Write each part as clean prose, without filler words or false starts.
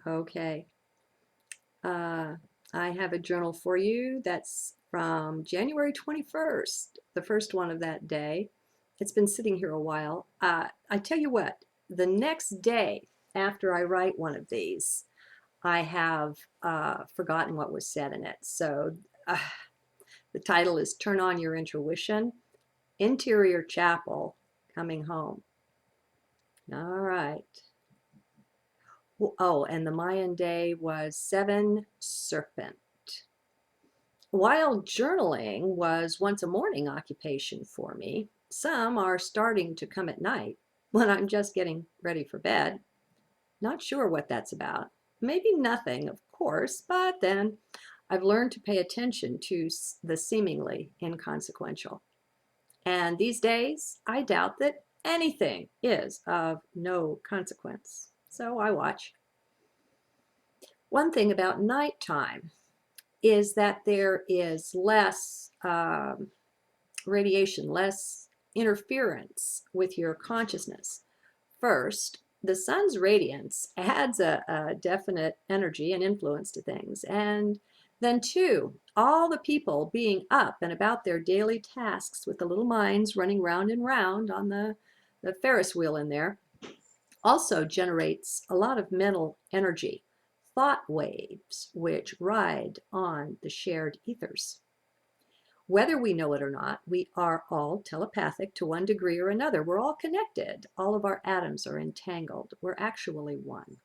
Okay. I have a journal for you that's from January 21st, the first one of that day. It's been sitting here a while. I tell you what, the next day after I write one of these, I have forgotten what was said in it. So the title is Turn On Your Intuition, Interior Chapel, Coming Home. All right. Oh, and the Mayan day was 7 Serpent. While journaling was once a morning occupation for me, some are starting to come at night when I'm just getting ready for bed. Not sure what that's about. Maybe nothing, of course, but then I've learned to pay attention to the seemingly inconsequential. And these days, I doubt that anything is of no consequence. So I watch. One thing about nighttime is that there is less radiation, less interference with your consciousness. First, the sun's radiance adds a definite energy and influence to things. And then, two, all the people being up and about their daily tasks with the little minds running round and round on the Ferris wheel in there also generates a lot of mental energy, thought waves, which ride on the shared ethers. Whether we know it or not, we are all telepathic to one degree or another. We're all connected. All of our atoms are entangled. We're actually one.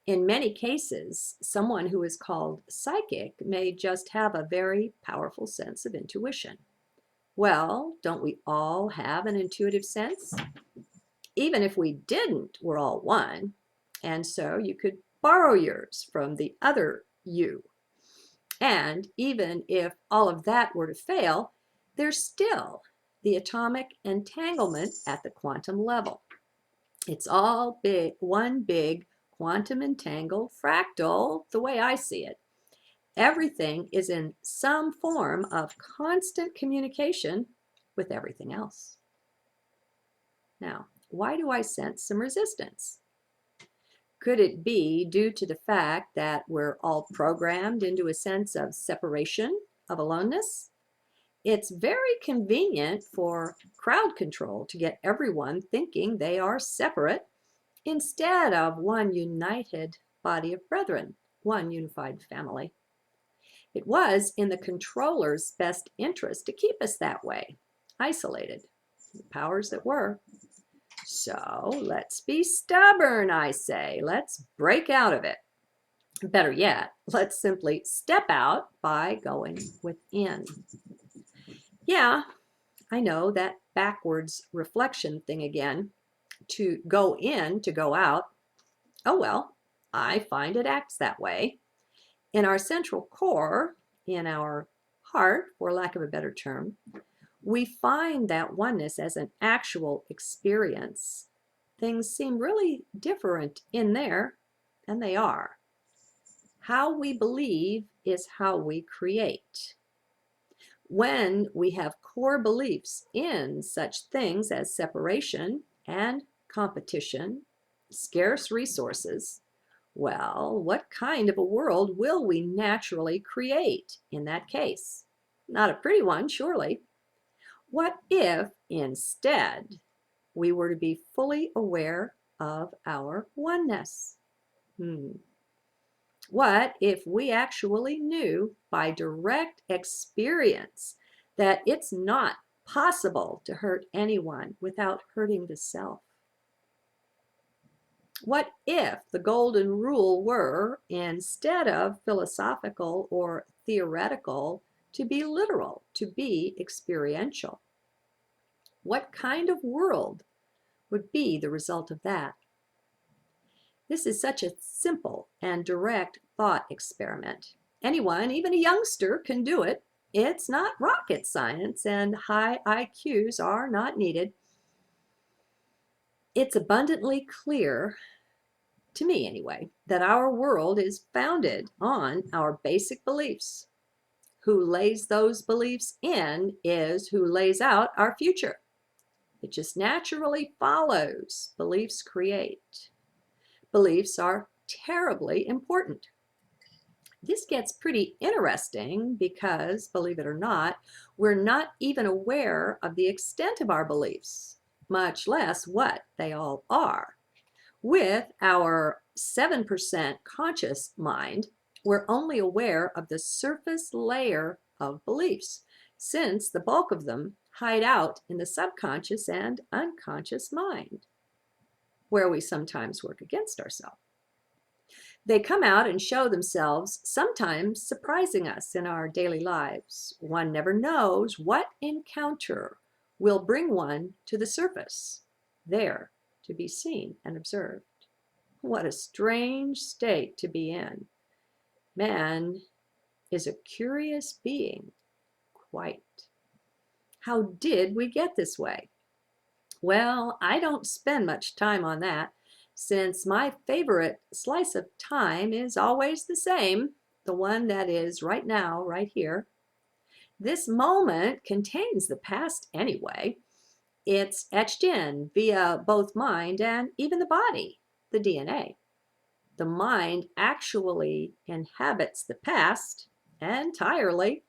In many cases, someone who is called psychic may just have a very powerful sense of intuition. Well, don't we all have an intuitive sense? Even if we didn't, we're all one. And so you could borrow yours from the other you. And even if all of that were to fail, there's still the atomic entanglement at the quantum level. It's all big, one big quantum entangled fractal, the way I see it. Everything is in some form of constant communication with everything else. Now, why do I sense some resistance? Could it be due to the fact that we're all programmed into a sense of separation, of aloneness? It's very convenient for crowd control to get everyone thinking they are separate instead of one united body of brethren, one unified family. It was in the controller's best interest to keep us that way, isolated, the powers that were. So let's be stubborn, I say. Let's break out of it. Better yet, let's simply step out by going within. Yeah, I know that backwards reflection thing again. To go in, to go out. Oh well, I find it acts that way. In our central core, in our heart, for lack of a better term, we find that oneness as an actual experience. Things seem really different in there, and they are. How we believe is how we create. When we have core beliefs in such things as separation and competition, scarce resources, well, what kind of a world will we naturally create in that case? Not a pretty one, surely. What if instead we were to be fully aware of our oneness? What if we actually knew by direct experience that it's not possible to hurt anyone without hurting the self? What if the golden rule were, instead of philosophical or theoretical, to be literal, to be experiential? What kind of world would be the result of that? This is such a simple and direct thought experiment. Anyone, even a youngster, can do it. It's not rocket science, and high IQs are not needed. It's abundantly clear, to me anyway, that our world is founded on our basic beliefs. Who lays those beliefs in is who lays out our future. It just naturally follows. Beliefs create. Beliefs are terribly important. This gets pretty interesting because, believe it or not, we're not even aware of the extent of our beliefs, much less what they all are. With our 7% conscious mind, we're only aware of the surface layer of beliefs, since the bulk of them hide out in the subconscious and unconscious mind, where we sometimes work against ourselves. They come out and show themselves, sometimes surprising us in our daily lives. One never knows what encounter will bring one to the surface, there to be seen and observed. What a strange state to be in. Man is a curious being, quite. How did we get this way? Well, I don't spend much time on that, since my favorite slice of time is always the same, the one that is right now, right here. This moment contains the past anyway. It's etched in via both mind and even the body, the DNA. The mind actually inhabits the past entirely.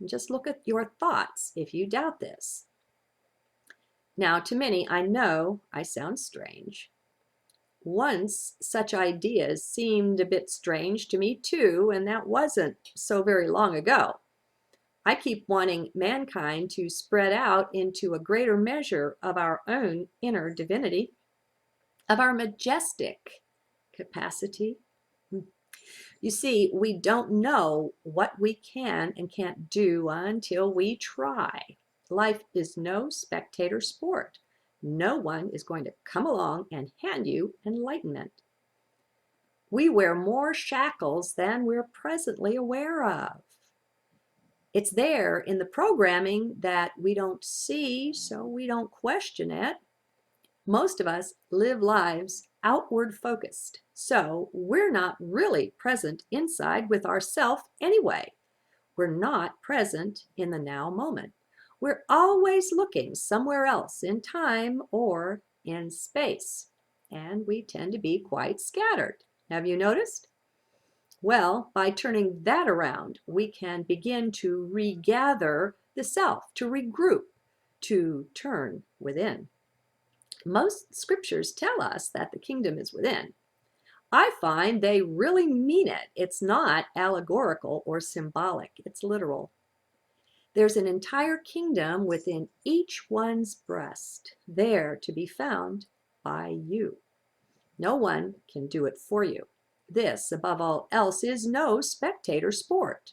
Just look at your thoughts if you doubt this. Now, to many, I know I sound strange. Once such ideas seemed a bit strange to me too, and that wasn't so very long ago. I keep wanting mankind to spread out into a greater measure of our own inner divinity, of our majestic capacity. You see, we don't know what we can and can't do until we try. Life is no spectator sport. No one is going to come along and hand you enlightenment. We wear more shackles than we're presently aware of. It's there in the programming that we don't see, so we don't question it. Most of us live lives outward focused, so we're not really present inside with ourself anyway. We're not present in the now moment. We're always looking somewhere else in time or in space, and we tend to be quite scattered. Have you noticed? Well, by turning that around, we can begin to regather the self, to regroup, to turn within. Most scriptures tell us that the kingdom is within. I find they really mean it. It's not allegorical or symbolic, it's literal. There's an entire kingdom within each one's breast, there to be found by you. No one can do it for you. This, above all else, is no spectator sport.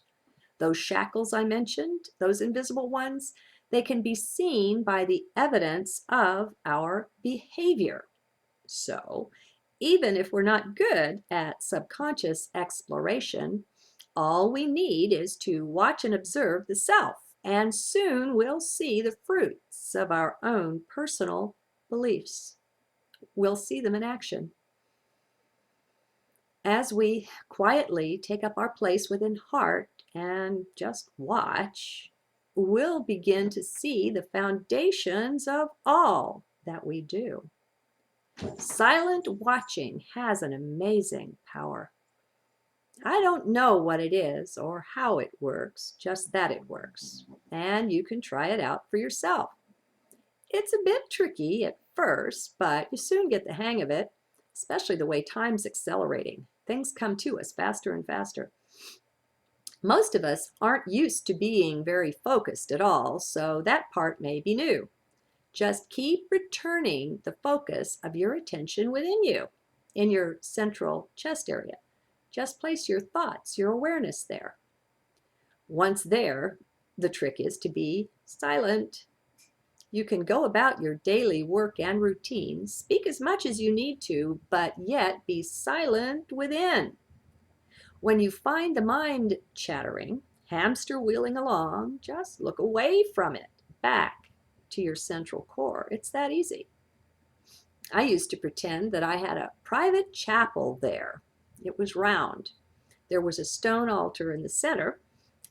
Those shackles I mentioned, those invisible ones, they can be seen by the evidence of our behavior. So, even if we're not good at subconscious exploration, all we need is to watch and observe the self, and soon we'll see the fruits of our own personal beliefs. We'll see them in action. As we quietly take up our place within heart and just watch, we'll begin to see the foundations of all that we do. Silent watching has an amazing power. I don't know what it is or how it works, just that it works. And you can try it out for yourself. It's a bit tricky at first, but you soon get the hang of it, especially the way time's accelerating. Things come to us faster and faster. Most of us aren't used to being very focused at all, so that part may be new. Just keep returning the focus of your attention within you, in your central chest area. Just place your thoughts, your awareness there. Once there, the trick is to be silent. You can go about your daily work and routine, speak as much as you need to, but yet be silent within. When you find the mind chattering, hamster wheeling along, just look away from it, back to your central core. It's that easy. I used to pretend that I had a private chapel there. It was round. There was a stone altar in the center,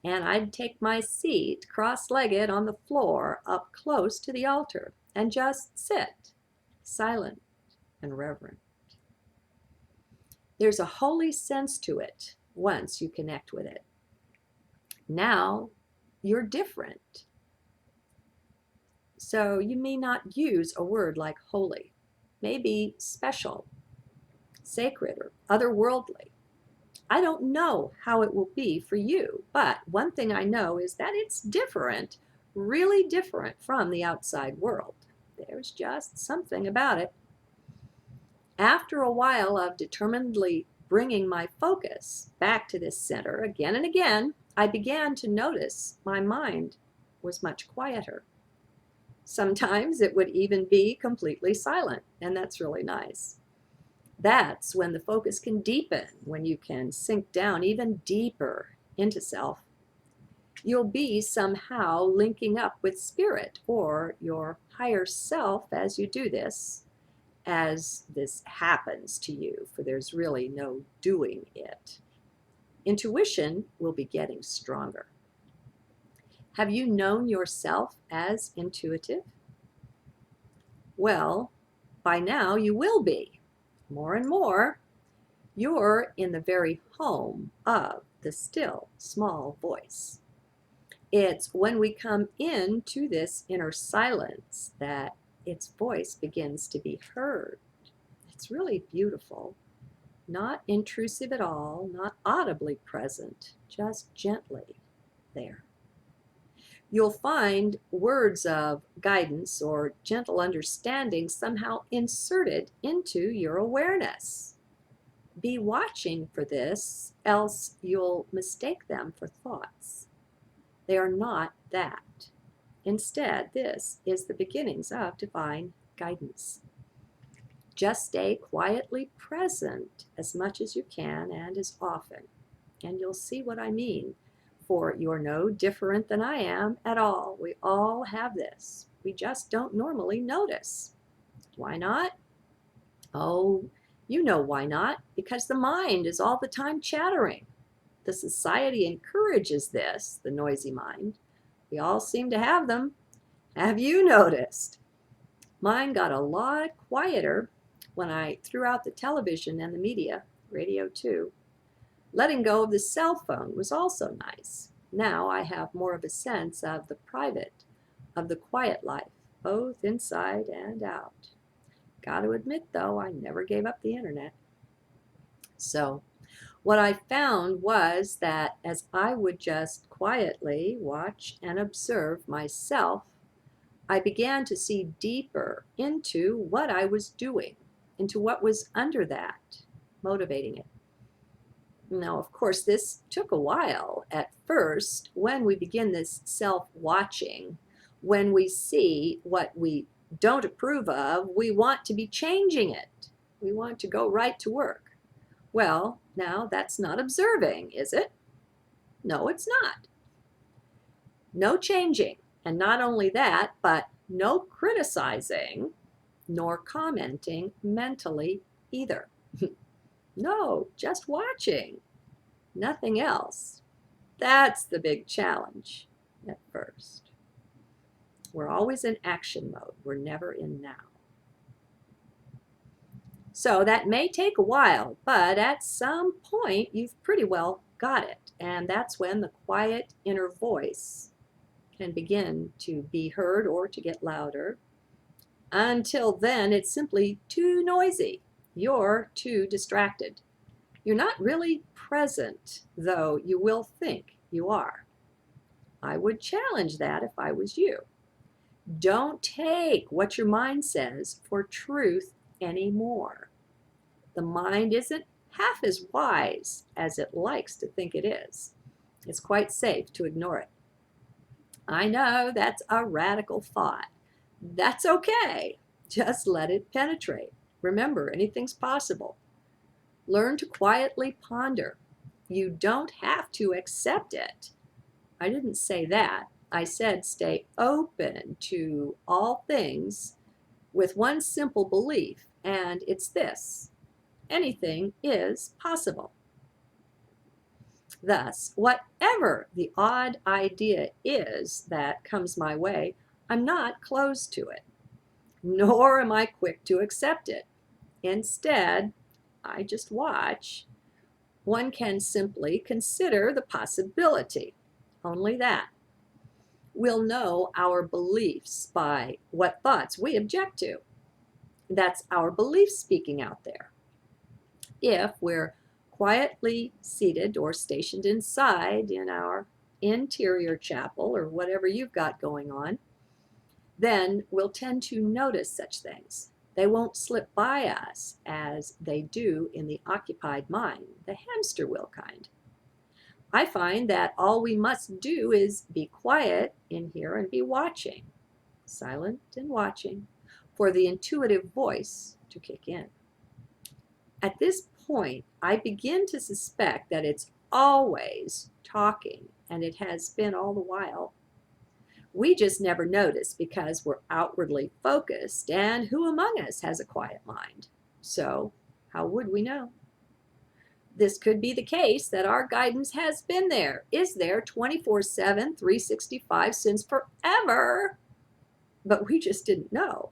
and I'd take my seat cross-legged on the floor up close to the altar and just sit, silent and reverent. There's a holy sense to it once you connect with it. Now you're different. So you may not use a word like holy, maybe special, sacred, or otherworldly. I don't know how it will be for you, but one thing I know is that it's different, really different from the outside world. There's just something about it. After a while of determinedly bringing my focus back to this center again and again, I began to notice my mind was much quieter. Sometimes it would even be completely silent, and that's really nice. That's when the focus can deepen, when you can sink down even deeper into self. You'll be somehow linking up with spirit or your higher self as you do this, as this happens to you, for there's really no doing it. Intuition will be getting stronger. Have you known yourself as intuitive? Well, by now you will be. More and more, you're in the very home of the still, small voice. It's when we come into this inner silence that its voice begins to be heard. It's really beautiful, not intrusive at all, not audibly present, just gently there. You'll find words of guidance or gentle understanding somehow inserted into your awareness. Be watching for this, else you'll mistake them for thoughts. They are not that. Instead, this is the beginnings of divine guidance. Just stay quietly present as much as you can and as often, and you'll see what I mean. For you're no different than I am at all. We all have this. We just don't normally notice. Why not? Oh, you know why not. Because the mind is all the time chattering. The society encourages this, the noisy mind. We all seem to have them. Have you noticed? Mine got a lot quieter when I threw out the television and the media, radio too. Letting go of the cell phone was also nice. Now I have more of a sense of the private, of the quiet life, both inside and out. Got to admit, though, I never gave up the internet. So what I found was that as I would just quietly watch and observe myself, I began to see deeper into what I was doing, into what was under that, motivating it. Now, of course, this took a while. At first, when we begin this self-watching, when we see what we don't approve of, we want to be changing it. We want to go right to work. Well, now that's not observing, is it? No, it's not. No changing. And not only that, but no criticizing nor commenting mentally either. No, just watching. Nothing else. That's the big challenge at first. We're always in action mode. We're never in now. So that may take a while, but at some point you've pretty well got it. And that's when the quiet inner voice can begin to be heard or to get louder. Until then, it's simply too noisy. You're too distracted. You're not really present, though you will think you are. I would challenge that if I was you. Don't take what your mind says for truth anymore. The mind isn't half as wise as it likes to think it is. It's quite safe to ignore it. I know that's a radical thought. That's okay. Just let it penetrate. Remember, anything's possible. Learn to quietly ponder. You don't have to accept it. I didn't say that. I said stay open to all things with one simple belief, and it's this: anything is possible. Thus, whatever the odd idea is that comes my way, I'm not closed to it, nor am I quick to accept it. Instead, I just watch. One can simply consider the possibility. Only that. We'll know our beliefs by what thoughts we object to. That's our belief speaking out there. If we're quietly seated or stationed inside in our interior chapel or whatever you've got going on, then we'll tend to notice such things. They won't slip by us as they do in the occupied mind, the hamster wheel kind. I find that all we must do is be quiet in here and be watching, silent and watching, for the intuitive voice to kick in. At this point, I begin to suspect that it's always talking, and it has been all the while. We just never notice because we're outwardly focused, and who among us has a quiet mind? So, how would we know? This could be the case that our guidance has been there, is there 24/7, 365 since forever, but we just didn't know.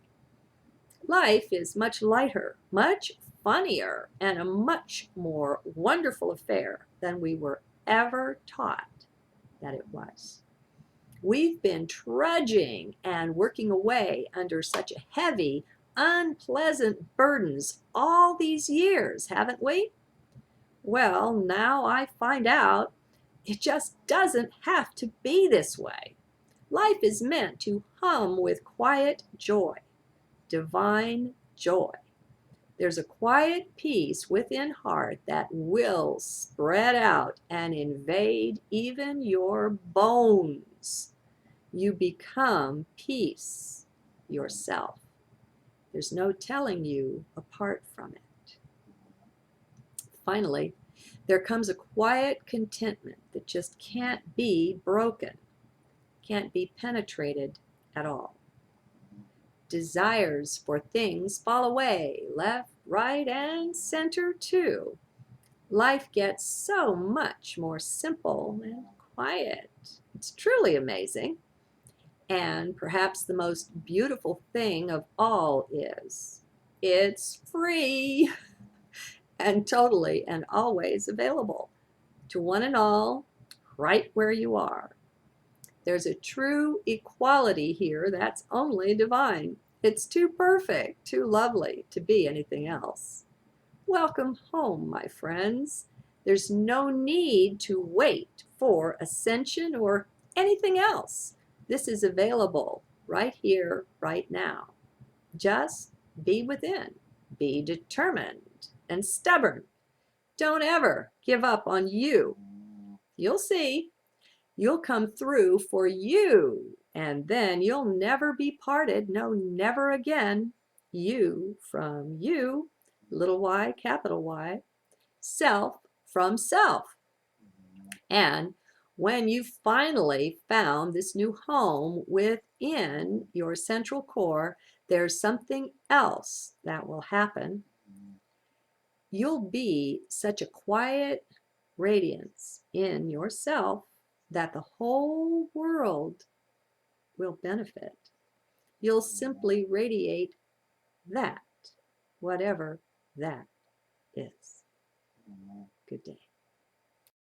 Life is much lighter, much funnier, and a much more wonderful affair than we were ever taught that it was. We've been trudging and working away under such heavy, unpleasant burdens all these years, haven't we? Well, now I find out it just doesn't have to be this way. Life is meant to hum with quiet joy, divine joy. There's a quiet peace within heart that will spread out and invade even your bones. You become peace yourself. There's no telling you apart from it. Finally, there comes a quiet contentment that just can't be broken, can't be penetrated at all. Desires for things fall away, left, right, and center too. Life gets so much more simple and quiet. It's truly amazing. And perhaps the most beautiful thing of all is it's free and totally and always available to one and all right where you are. There's a true equality here that's only divine. It's too perfect, too lovely to be anything else. Welcome home, my friends. There's no need to wait for ascension or anything else. This is available right here, right now. Just be within, be determined and stubborn. Don't ever give up on you. You'll see. You'll come through for you, and then you'll never be parted. No, never again. You from you, little y, capital Y, self from self. And when you finally found this new home within your central core, there's something else that will happen. You'll be such a quiet radiance in yourself that the whole world will benefit. You'll simply radiate that, whatever that is. Good day.